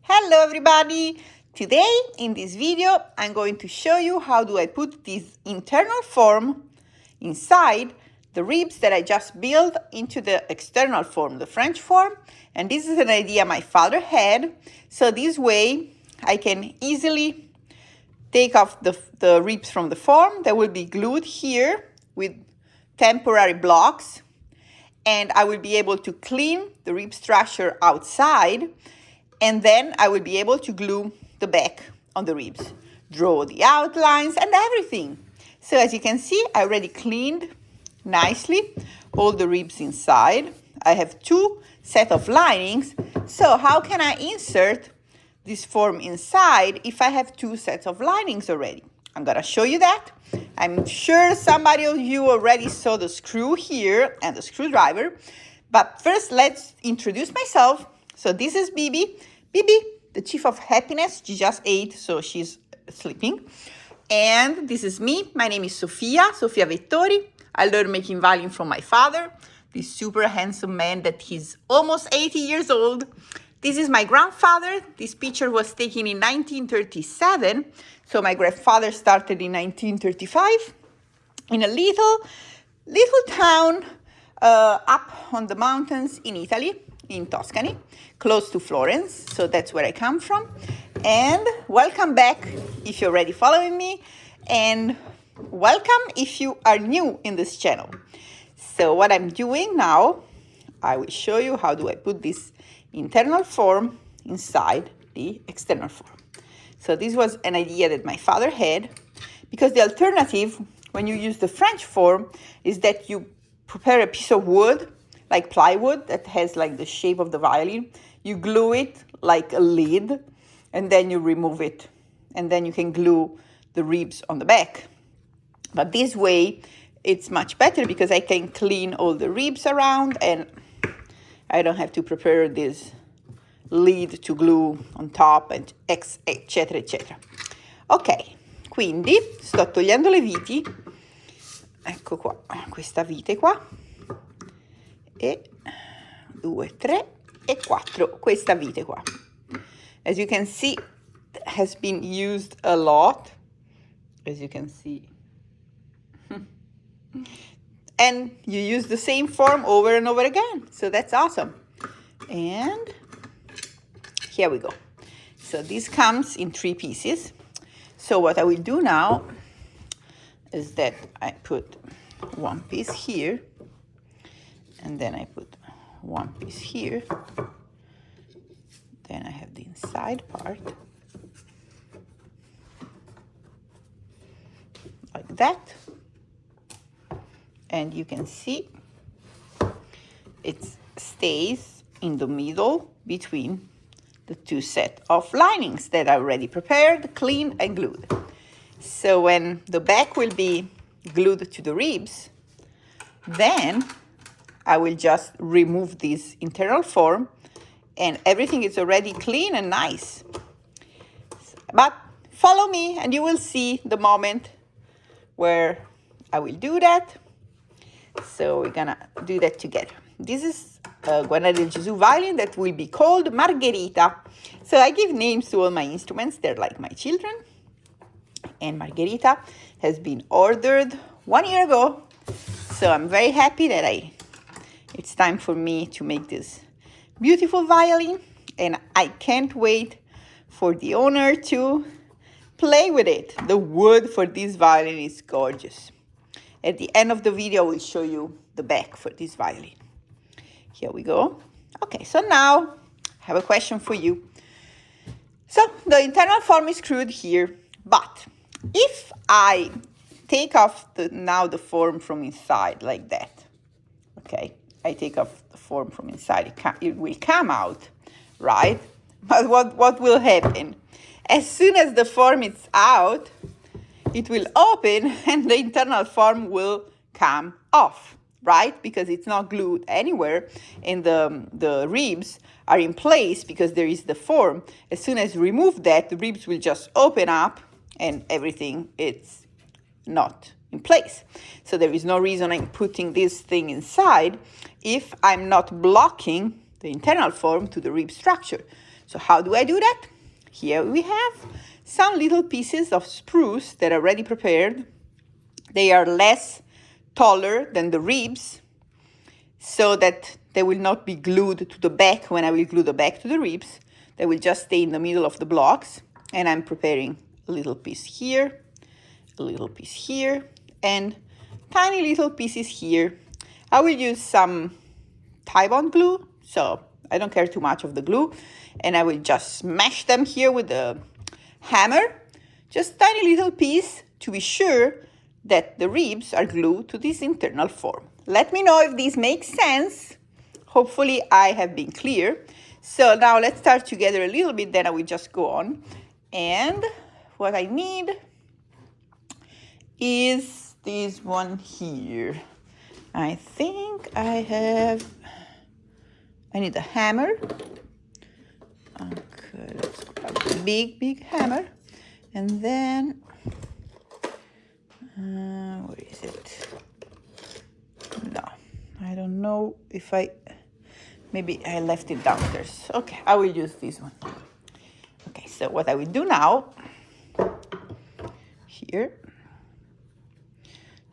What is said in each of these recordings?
Hello everybody! Today in this video I'm going to show you how do I put this internal form inside the ribs that I just built into the external form, the French form. And this is an idea my father had, so this way I can easily take off the ribs from the form that will be glued here with temporary blocks, and I will be able to clean the rib structure outside, and then I will be able to glue the back on the ribs, draw the outlines and everything. So as you can see, I already cleaned nicely all the ribs inside. I have two sets of linings. So how can I insert this form inside if I have two sets of linings already? I'm gonna show you that. I'm sure somebody of you already saw the screw here and the screwdriver, but first let's introduce myself. So this is Bibi. Bibi, the chief of happiness. She just ate, so she's sleeping. And this is me. My name is Sofia Vettori. I learned making violin from my father, this super handsome man that he's almost 80 years old. This is my grandfather. This picture was taken in 1937. So my grandfather started in 1935 in a little town up on the mountains in Italy, in Tuscany, close to Florence. So that's where I come from. And welcome back if you're already following me, and welcome if you are new in this channel. So what I'm doing now, I will show you how do I put this internal form inside the external form. So this was an idea that my father had, because the alternative when you use the French form is that you prepare a piece of wood, like plywood, that has like the shape of the violin. You glue it like a lid, and then you remove it, and then you can glue the ribs on the back. But this way, it's much better because I can clean all the ribs around, and I don't have to prepare this lid to glue on top, and eccetera, eccetera. Ok, quindi sto togliendo le viti. Ecco qua, questa vite qua. E 2, 3 e 4, questa vite qua. As you can see, it has been used a lot, as you can see. And you use the same form over and over again, so that's awesome. And here we go. So this comes in 3 pieces. So what I will do now is that I put one piece here, and then I put one piece here. Then I have the inside part, like that. And you can see it stays in the middle between the two sets of linings that I already prepared, cleaned, and glued. So when the back will be glued to the ribs, then I will just remove this internal form, and everything is already clean and nice. But follow me and you will see the moment where I will do that. So we're gonna do that together. This is a Guarneri del Gesù violin that will be called Margherita. So I give names to all my instruments. They're like my children. And Margherita has been ordered 1 year ago. So I'm very happy that it's time for me to make this beautiful violin. And I can't wait for the owner to play with it. The wood for this violin is gorgeous. At the end of the video, I will show you the back for this violin. Here we go. Okay, so now I have a question for you. So the internal form is screwed here, but if I take off now the form from inside like that, okay, I take off the form from inside, it will come out, right? But what will happen? As soon as the form is out, it will open and the internal form will come off, right? Because it's not glued anywhere, and the ribs are in place because there is the form. As soon as you remove that, the ribs will just open up and everything is not in place. So there is no reason I'm putting this thing inside if I'm not blocking the internal form to the rib structure. So how do I do that? Here we have some little pieces of spruce that are already prepared. They are less taller than the ribs, so that they will not be glued to the back when I will glue the back to the ribs. They will just stay in the middle of the blocks. And I'm preparing a little piece here, a little piece here, and tiny little pieces here. I will use some Taiwan glue, so I don't care too much of the glue. And I will just smash them here with a hammer, just tiny little piece, to be sure that the ribs are glued to this internal form. Let me know if this makes sense. Hopefully I have been clear. So now let's start together a little bit, then I will just go on. And what I need is this one here. I think I need a hammer. Okay, let's grab a big hammer. And then, where is it? No, I don't know if maybe I left it downstairs. Okay, I will use this one. Okay, so what I will do now, here.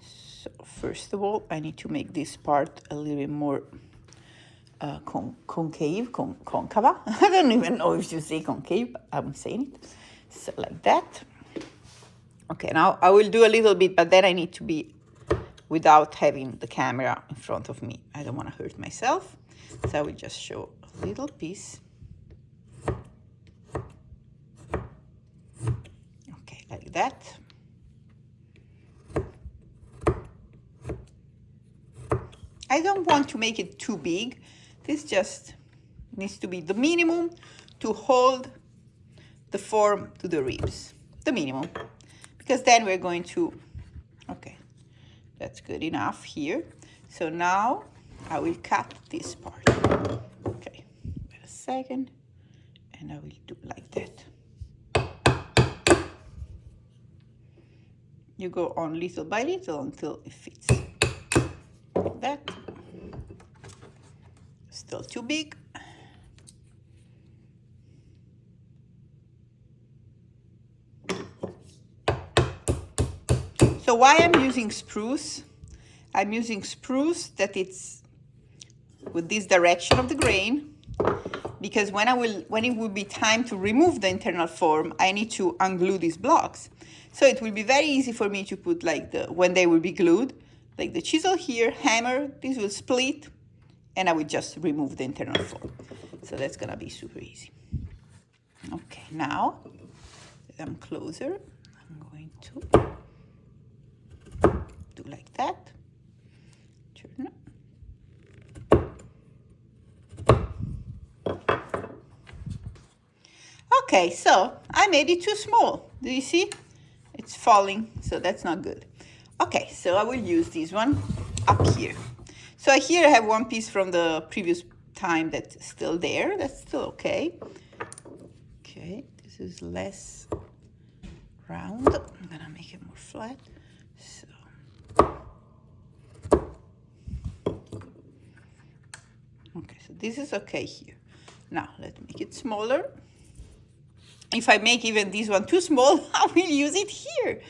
So first of all, I need to make this part a little bit more concava. I don't even know if you say concave, I'm saying it. So like that. Okay, now I will do a little bit, but then I need to be without having the camera in front of me. I don't want to hurt myself. So I will just show a little piece. Okay, like that. I don't want to make it too big. This just needs to be the minimum to hold the form to the ribs. The minimum. Because then we're going to, okay, that's good enough here. So now I will cut this part. Okay, wait a second. And I will do like that. You go on little by little until it fits. Like that. Still too big. So why I'm using spruce? I'm using spruce that it's with this direction of the grain, because when it will be time to remove the internal form, I need to unglue these blocks. So it will be very easy for me to put like when they will be glued, like the chisel here, hammer, this will split, and I will just remove the internal form. So that's gonna be super easy. Okay, now that I'm closer, I'm going to do like that. Turn. Okay, so I made it too small. Do you see? It's falling, so that's not good. Okay, so I will use this one up here. So here I have one piece from the previous time that's still there. That's still okay. Okay, this is less round. I'm gonna make it more flat. So. Okay, so this is okay here. Now let's make it smaller. If I make even this one too small, I will use it here.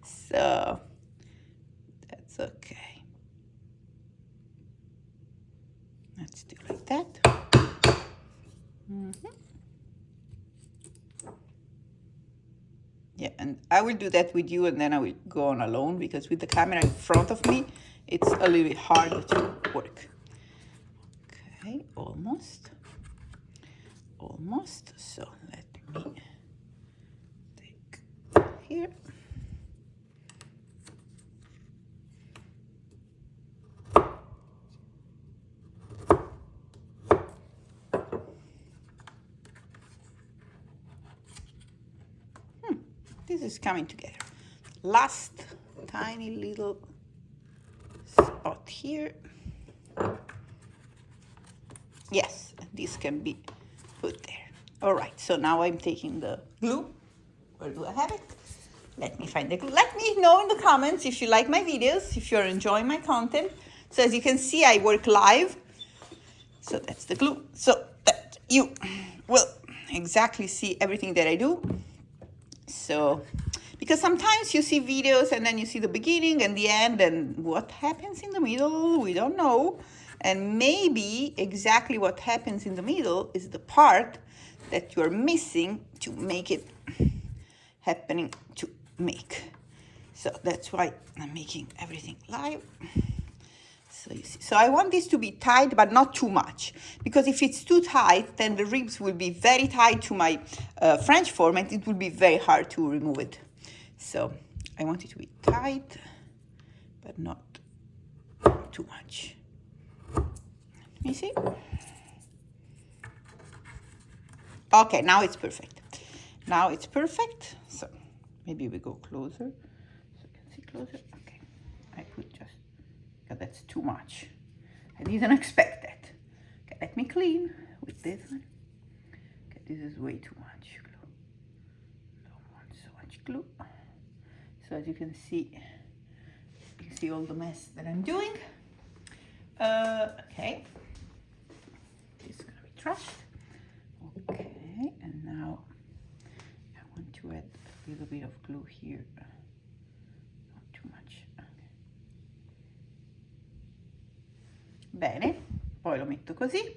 So that's okay. Let's do like that. Yeah, and I will do that with you, and then I will go on alone, because with the camera in front of me, it's a little bit hard to work. Okay, almost. So let me take here. This is coming together. Last tiny little spot here. Yes, this can be put there. All right, so now I'm taking the glue. Where do I have it? Let me find the glue. Let me know in the comments if you like my videos, if you're enjoying my content. So as you can see, I work live. So that's the glue. So that you will exactly see everything that I do. So, because sometimes you see videos and then you see the beginning and the end, and what happens in the middle, we don't know. And maybe exactly what happens in the middle is the part that you're missing to make it happening to make. So that's why I'm making everything live. So you see, so I want this to be tight, but not too much, because if it's too tight, then the ribs will be very tight to my French form, and it will be very hard to remove it. So I want it to be tight, but not too much. You see? Okay, now it's perfect. Now it's perfect. So maybe we go closer, so you can see closer. Okay, I put just, because that's too much. I didn't expect that. Okay, let me clean with this one. Okay, this is way too much glue. Don't want so much glue. So as you can see all the mess that I'm doing. Okay, this is gonna be trashed. Okay, and now I want to add a little bit of glue here. Not too much. Okay. Bene, poi lo metto così.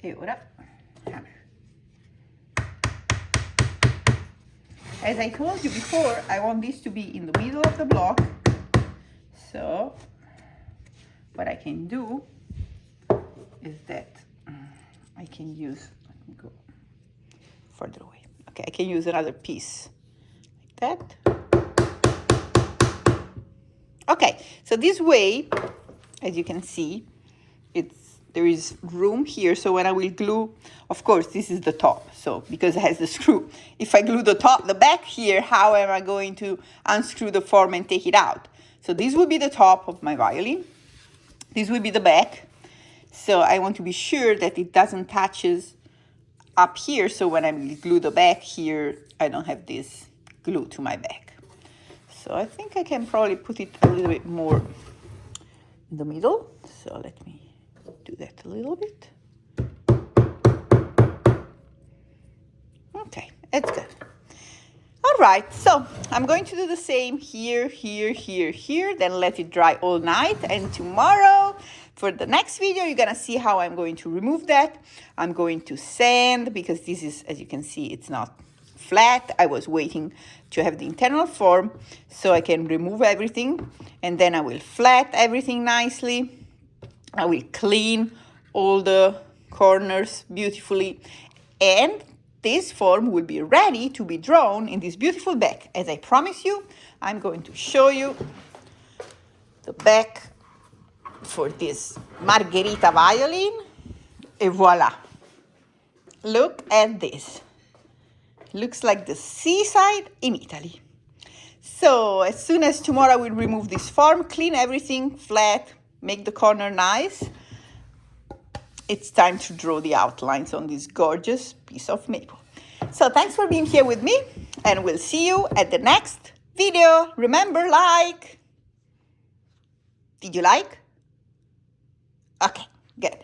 E ora, as I told you before, I want this to be in the middle of the block. So what I can do is that I can use, let me go further away. Okay, I can use another piece like that. Okay, so this way, as you can see, there is room here. So when I will glue, of course, this is the top. So because it has the screw, if I glue the back here, how am I going to unscrew the form and take it out? So this will be the top of my violin. This will be the back. So I want to be sure that it doesn't touches up here. So when I glue the back here, I don't have this glue to my back. So I think I can probably put it a little bit more in the middle. So let me do that a little bit. Okay, it's good. All right, so I'm going to do the same here, here, here, here, then let it dry all night. And tomorrow, for the next video, you're gonna see how I'm going to remove that. I'm going to sand, because this is, as you can see, it's not flat. I was waiting to have the internal form so I can remove everything. And then I will flat everything nicely. I will clean all the corners beautifully. And this form will be ready to be drawn in this beautiful back. As I promised you, I'm going to show you the back for this Margherita violin. Et voila. Look at this. Looks like the seaside in Italy. So as soon as tomorrow I will remove this form, clean everything flat, make the corner nice, it's time to draw the outlines on this gorgeous piece of maple. So thanks for being here with me, and we'll see you at the next video. Remember, like. Did you like? Okay, good.